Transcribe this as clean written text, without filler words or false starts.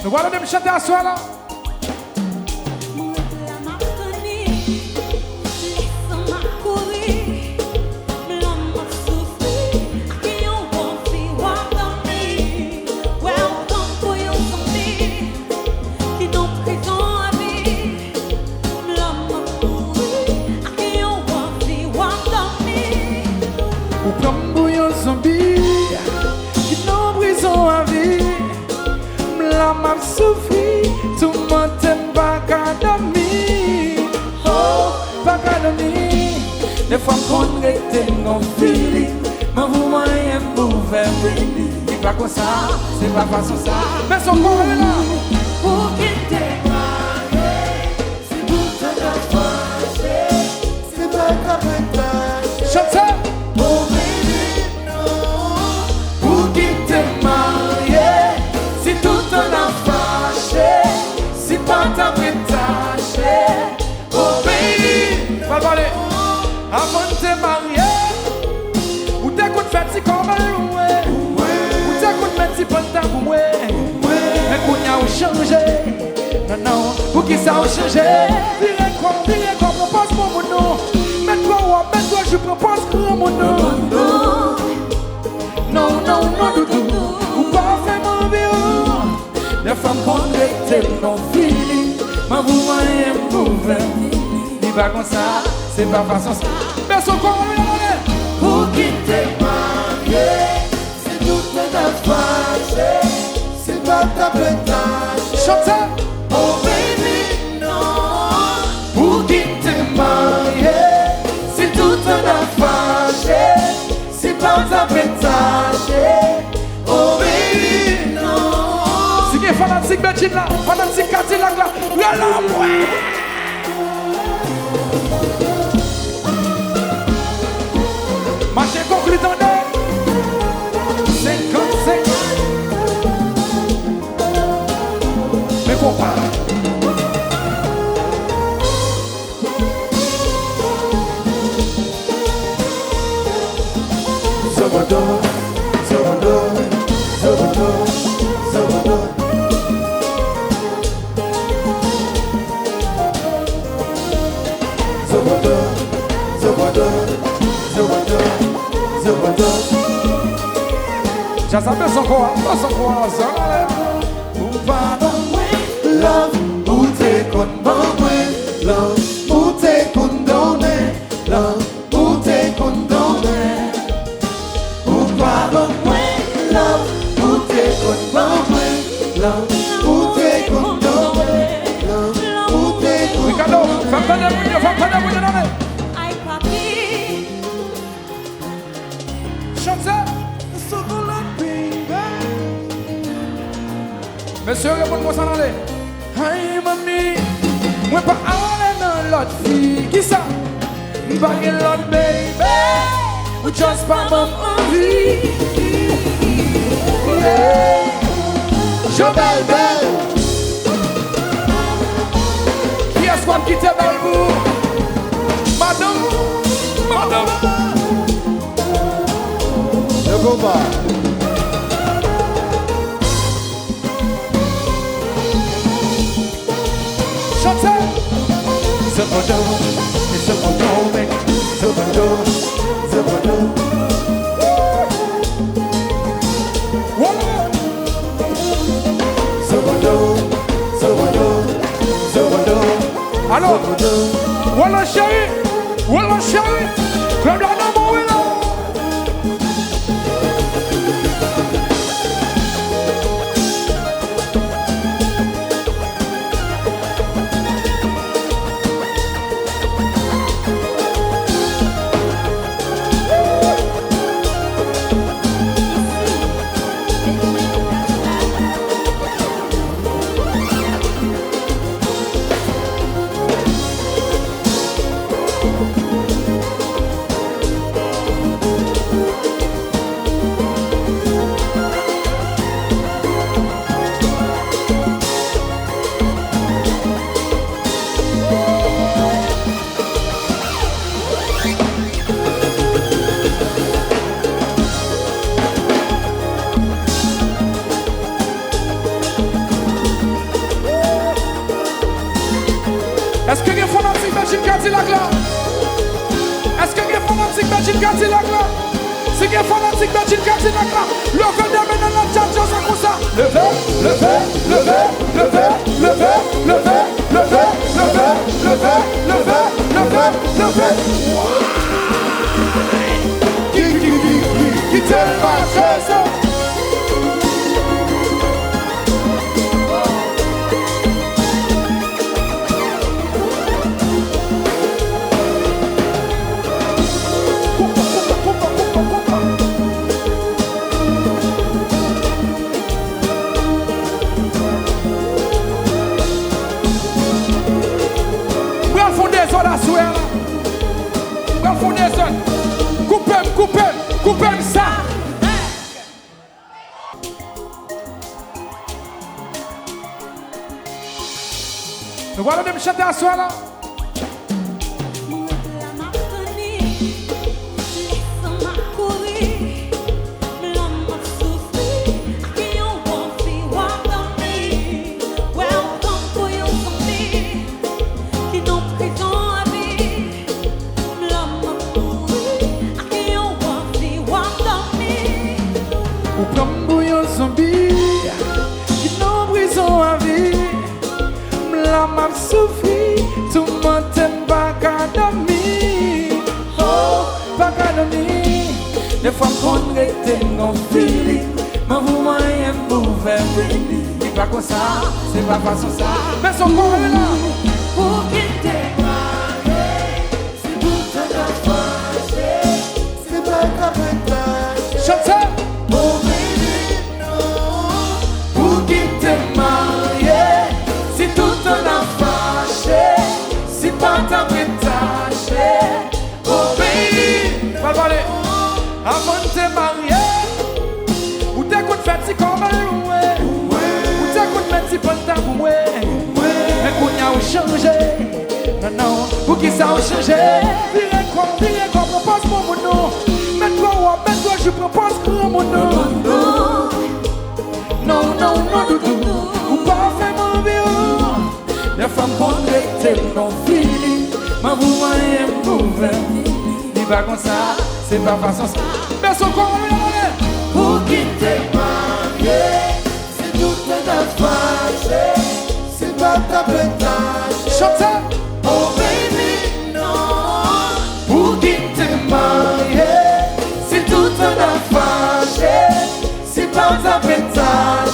Nous voilà de me chanter à soi là. M'a souffri, tout le monde t'aime pas qu'à dormir. Oh, pas qu'à dormir. Les femmes qu'on était non fili, mais vous m'avez mauvais. C'est pas comme ça, c'est pas façon ça. Mais son corps est là. Pour qu'il t'ait marié, c'est pour te la fâcher. C'est pas comme un tâche. Chante ça. Oh, baby, non. Pour qu'il t'ait marié, si tout en a fâché, si pas ta pétaché, oh baby, parle, avant de te marier, ou t'écoutes fait si comme un loué, ou t'écoutes fait si pas ta bouée, mais qu'on y a changé, non, non, pour qui ça a changé, viens quoi, propose mon nom, mets-toi, je propose grand mon nom, non, non, non, doudou, ou pas faire mon bureau. Les femmes qu'on était non fini, mais vous m'avez mauvais. Dis pas comme ça, c'est pas façon ça. Mais son corps est pour quitter marié, c'est toute ta fâché, c'est pas ta pétage. Chante ça. Oh baby, non. Pour quitter marié, c'est toute ta fâché, c'est pas ta pétage. Oh baby, non. Fanatique Belgique là, fanatique Cadillac là, voilà moi. Marché conclu dans le 55. Mais qu'on parle. Salvador, Salvador, Salvador, Salvador. Já sabe son quoi, ça. Ou pas love, ou t'es condamné, love, ou t'es condamné, love, ou t'es condamné. Ou pas love, ou t'es condamné, love, ou t'es condamné, love, ou t'es condamné. Ricardo, fais pas de bruit, Aïe papi, chante ça. Monsieur, réponds-moi ça dans les. Aïe, mamie, moi pas aller dans l'autre fille. Qui ça? Baguette l'autre baby. Ou just pas mon envie. Je belle, belle. Qui est-ce qu'on quitte belle vous? Madame, madame. Le combat. Salvador, Salvador, Salvador, Salvador. Salvador, Salvador, Salvador. Alors, voilà chérie, comme la maman est là. Medjin Cadillac là? Est-ce que les fanatiques Medjin Cadillac là? Si les fanatiques Medjin Cadillac là, levez des mains dans la tchatche, c'est comme ça. Levez, levez, levez, levez, levez, levez, levez, levez, levez, levez, levez, levez. Qui t'aime pas, c'est ça. Coupez ça. Nous voilà de me chanter à soi là. M'a souffri, tout le monde t'aime pas qu'à dormir. Oh, pas qu'à dormir. Des fois qu'on reste en feeling, mais vous m'aimez pour faire venir. C'est pas comme ça, c'est pas façon ça. Mais son corps est là. Pour quitter moi, c'est tout ce qu'on fait. C'est pas comme un chante ça. Pour venir, non. Pour quitter moi. T'as pétaché, oh baby. Avant de te marier, ou t'écoutes fait si comme un loué, ou t'écoutes mettre si bon ta bouée. Mais qu'on y a changé, non, non, pour qui ça a changé. Virez quoi, propose mon nom. Mets-toi, je propose grand mon nom. Non, non, non, doudou, ou pas faire mon bio. Les femmes qu'on reste non feeling. Ma vous aime mauvais. Dis pas comme ça, c'est pas façon ça. Mais son corps est pour quitter marié. C'est toute ta fâche. C'est pas ta pétage. Chante ça. Oh baby, non. Pour quitter marié. C'est toute ta fâche. C'est pas ta pétage.